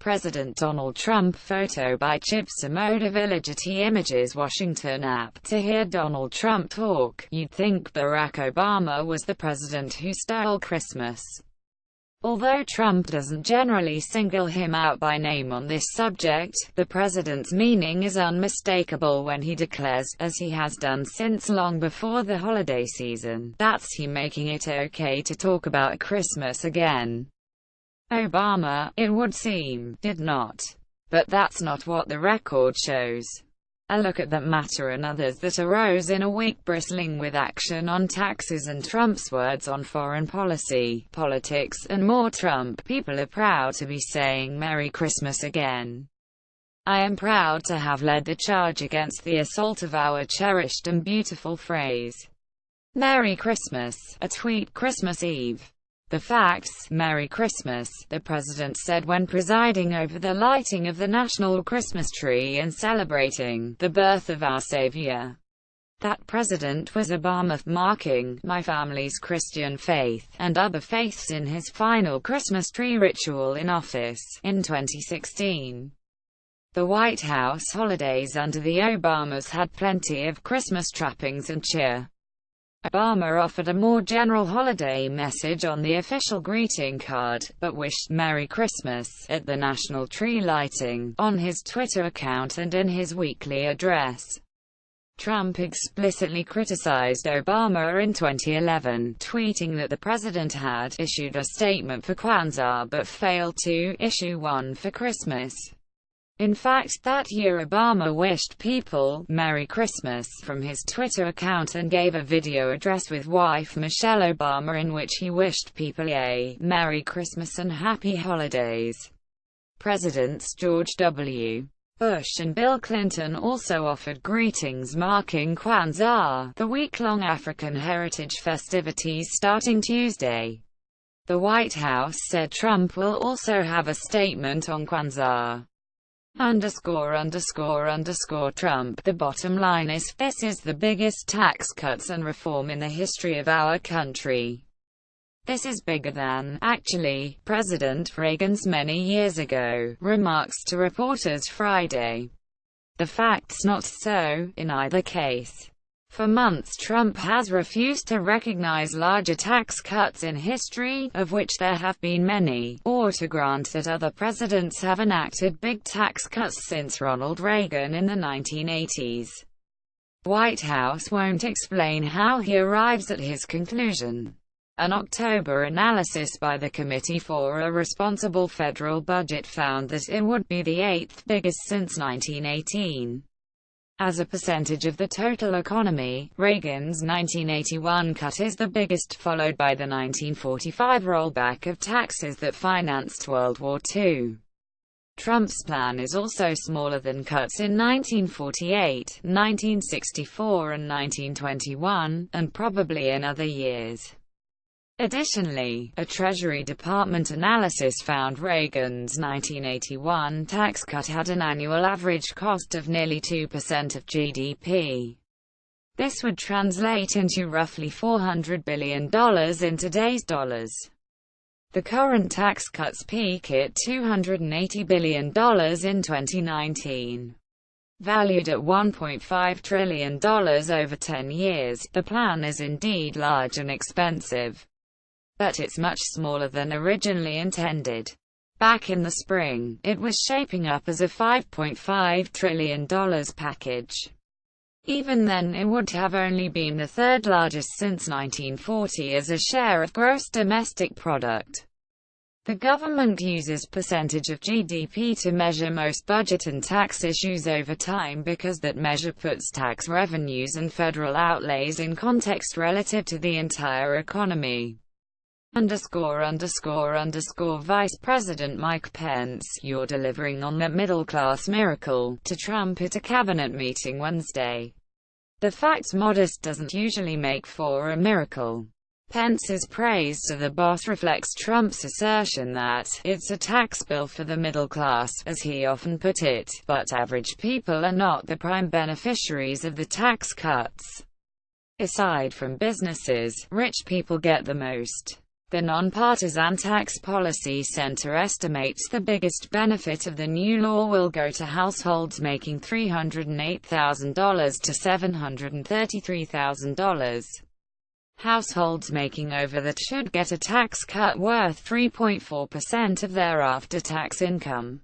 President Donald Trump. Photo by Chipsamoda Village at Images Washington app. To hear Donald Trump talk, you'd think Barack Obama was the president who stole Christmas. Although Trump doesn't generally single him out by name on this subject, the president's meaning is unmistakable when he declares, as he has done since long before the holiday season, that's he making it okay to talk about Christmas again. Obama, it would seem, did not. But that's not what the record shows. A look at that matter and others that arose in a week bristling with action on taxes and Trump's words on foreign policy, politics, and more. Trump people are proud to be saying Merry Christmas again. I am proud to have led the charge against the assault of our cherished and beautiful phrase, Merry Christmas, a tweet Christmas Eve. The facts: Merry Christmas, the president said when presiding over the lighting of the national Christmas tree and celebrating the birth of our Savior. That president was Obama, marking my family's Christian faith and other faiths in his final Christmas tree ritual in office in 2016. The White House holidays under the Obamas had plenty of Christmas trappings and cheer. Obama offered a more general holiday message on the official greeting card, but wished Merry Christmas at the national tree lighting, on his Twitter account and in his weekly address. Trump explicitly criticized Obama in 2011, tweeting that the president had issued a statement for Kwanzaa but failed to issue one for Christmas. In fact, that year Obama wished people Merry Christmas from his Twitter account and gave a video address with wife Michelle Obama in which he wished people a Merry Christmas and Happy Holidays. Presidents George W. Bush and Bill Clinton also offered greetings marking Kwanzaa, the week-long African heritage festivities starting Tuesday. The White House said Trump will also have a statement on Kwanzaa. Trump. The bottom line is, this is the biggest tax cuts and reform in the history of our country. This is bigger than, actually, President Reagan's many years ago remarks to reporters Friday. The fact's not so, in either case. For months Trump has refused to recognize larger tax cuts in history, of which there have been many, or to grant that other presidents have enacted big tax cuts since Ronald Reagan in the 1980s. White House won't explain how he arrives at his conclusion. An October analysis by the Committee for a Responsible Federal Budget found that it would be the eighth biggest since 1918. As a percentage of the total economy, Reagan's 1981 cut is the biggest, followed by the 1945 rollback of taxes that financed World War II. Trump's plan is also smaller than cuts in 1948, 1964 and 1921, and probably in other years. Additionally, a Treasury Department analysis found Reagan's 1981 tax cut had an annual average cost of nearly 2% of GDP. This would translate into roughly $400 billion in today's dollars. The current tax cuts peak at $280 billion in 2019. Valued at $1.5 trillion over 10 years, the plan is indeed large and expensive. But it's much smaller than originally intended. Back in the spring, it was shaping up as a $5.5 trillion package. Even then it would have only been the third largest since 1940 as a share of gross domestic product. The government uses percentage of GDP to measure most budget and tax issues over time because that measure puts tax revenues and federal outlays in context relative to the entire economy. Vice President Mike Pence, you're delivering on that middle-class miracle, to Trump at a cabinet meeting Wednesday. The fact modest doesn't usually make for a miracle. Pence's praise to the boss reflects Trump's assertion that it's a tax bill for the middle class, as he often put it, but average people are not the prime beneficiaries of the tax cuts. Aside from businesses, rich people get the most. The Nonpartisan Tax Policy Center estimates the biggest benefit of the new law will go to households making $308,000 to $733,000. Households making over that should get a tax cut worth 3.4% of their after-tax income.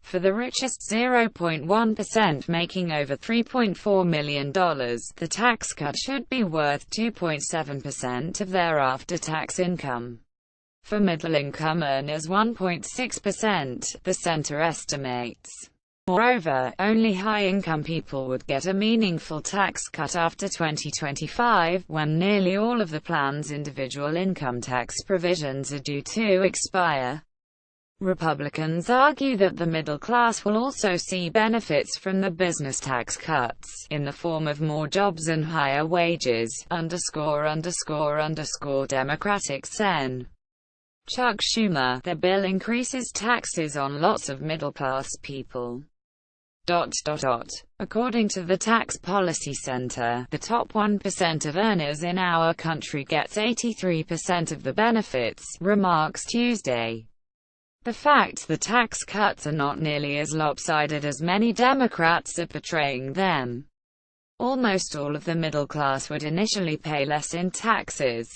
For the richest 0.1% making over $3.4 million, the tax cut should be worth 2.7% of their after-tax income. For middle-income earners 1.6%, the center estimates. Moreover, only high-income people would get a meaningful tax cut after 2025, when nearly all of the plan's individual income tax provisions are due to expire. Republicans argue that the middle class will also see benefits from the business tax cuts, in the form of more jobs and higher wages. Democratic Sen. Chuck Schumer, the bill increases taxes on lots of middle-class people. According to the Tax Policy Center, the top 1% of earners in our country gets 83% of the benefits, remarks Tuesday. The fact the tax cuts are not nearly as lopsided as many Democrats are portraying them. Almost all of the middle class would initially pay less in taxes.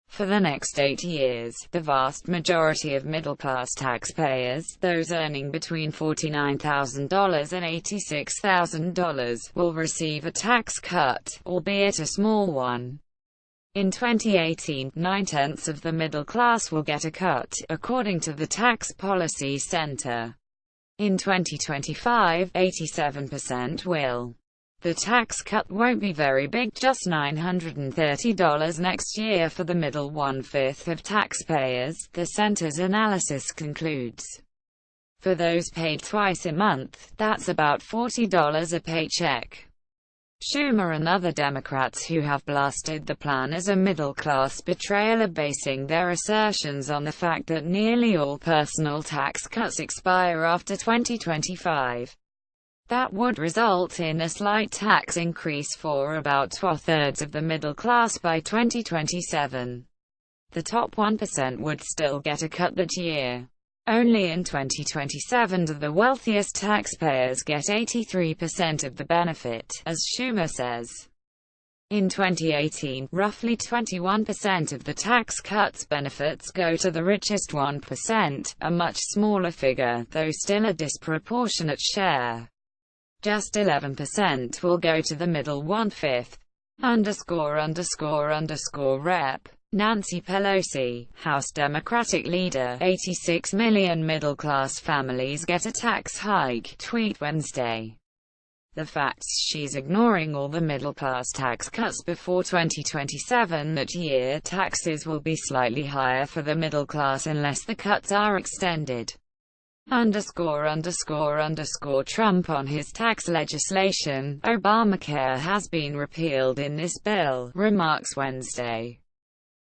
For the next 8 years, the vast majority of middle-class taxpayers, those earning between $49,000 and $86,000, will receive a tax cut, albeit a small one. In 2018, 9/10 of the middle class will get a cut, according to the Tax Policy Center. In 2025, 87% will. The tax cut won't be very big, just $930 next year for the middle 1/5 of taxpayers, the center's analysis concludes. For those paid twice a month, that's about $40 a paycheck. Schumer and other Democrats who have blasted the plan as a middle-class betrayal are basing their assertions on the fact that nearly all personal tax cuts expire after 2025. That would result in a slight tax increase for about 2/3 of the middle class by 2027. The top 1% would still get a cut that year. Only in 2027 do the wealthiest taxpayers get 83% of the benefit, as Schumer says. In 2018, roughly 21% of the tax cuts benefits go to the richest 1%, a much smaller figure, though still a disproportionate share. Just 11% will go to the middle 1/5. Rep. Nancy Pelosi, House Democratic leader, 86 million middle-class families get a tax hike, tweet Wednesday. The fact's she's ignoring all the middle-class tax cuts before 2027 that year. Taxes will be slightly higher for the middle class unless the cuts are extended. Trump on his tax legislation. Obamacare has been repealed in this bill, remarks Wednesday.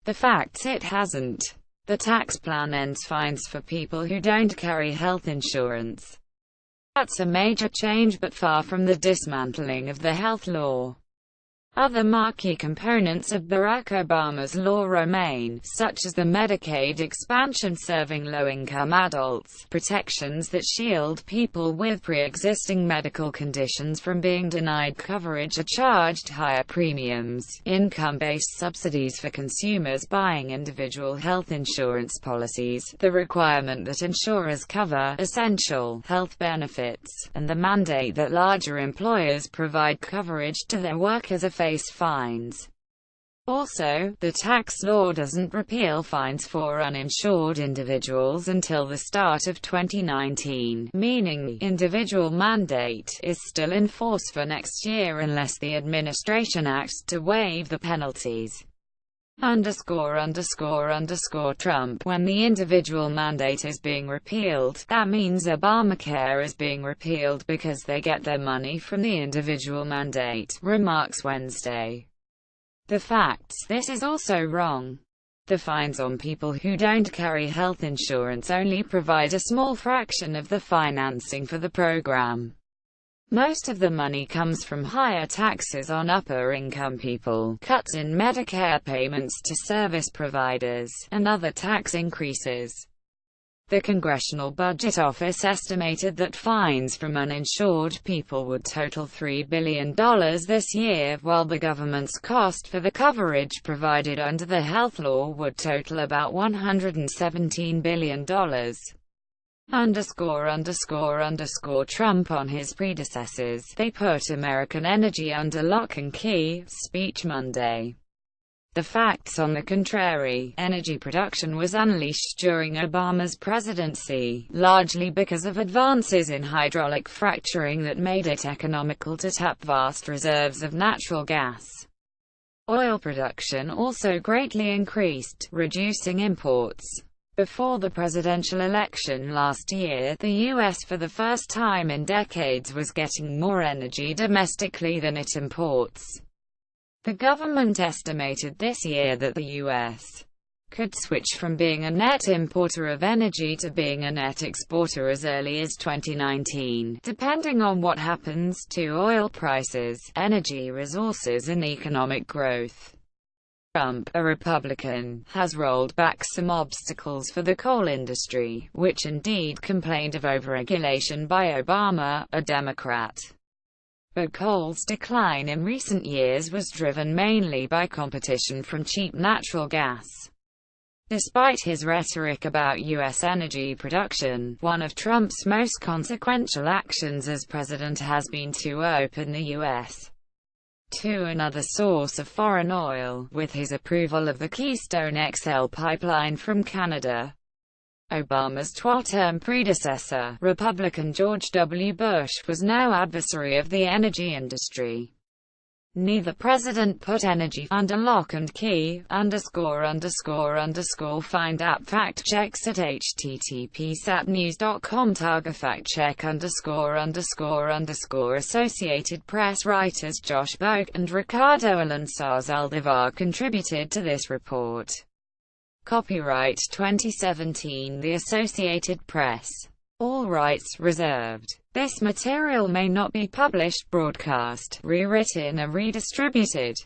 The fact it hasn't. The tax plan ends fines for people who don't carry health insurance. That's a major change, but far from the dismantling of the health law. Other marquee components of Barack Obama's law remain, such as the Medicaid expansion serving low-income adults, protections that shield people with pre-existing medical conditions from being denied coverage or charged higher premiums, income-based subsidies for consumers buying individual health insurance policies, the requirement that insurers cover essential health benefits, and the mandate that larger employers provide coverage to their workers or face fines. Also, the tax law doesn't repeal fines for uninsured individuals until the start of 2019, meaning the individual mandate is still in force for next year unless the administration acts to waive the penalties. Trump. When the individual mandate is being repealed, that means Obamacare is being repealed because they get their money from the individual mandate, remarks Wednesday. The facts, this is also wrong. The fines on people who don't carry health insurance only provide a small fraction of the financing for the program. Most of the money comes from higher taxes on upper-income people, cuts in Medicare payments to service providers, and other tax increases. The Congressional Budget Office estimated that fines from uninsured people would total $3 billion this year, while the government's cost for the coverage provided under the health law would total about $117 billion. Trump on his predecessors, they put American energy under lock and key, speech Monday. The facts on the contrary, energy production was unleashed during Obama's presidency, largely because of advances in hydraulic fracturing that made it economical to tap vast reserves of natural gas. Oil production also greatly increased, reducing imports. Before the presidential election last year, the U.S. for the first time in decades was getting more energy domestically than it imports. The government estimated this year that the U.S. could switch from being a net importer of energy to being a net exporter as early as 2019, depending on what happens to oil prices, energy resources and economic growth. Trump, a Republican, has rolled back some obstacles for the coal industry, which indeed complained of overregulation by Obama, a Democrat. But coal's decline in recent years was driven mainly by competition from cheap natural gas. Despite his rhetoric about U.S. energy production, one of Trump's most consequential actions as president has been to open the U.S. to another source of foreign oil, with his approval of the Keystone XL pipeline from Canada. Obama's 12-term predecessor, Republican George W. Bush, was no adversary of the energy industry. Neither president put energy under lock and key. Find app fact checks at http://satnews.com. Targa fact check ____. Associated Press writers Josh Boak and Ricardo Alonso-Aldivar contributed to this report. Copyright 2017 The Associated Press. All rights reserved. This material may not be published, broadcast, rewritten or redistributed.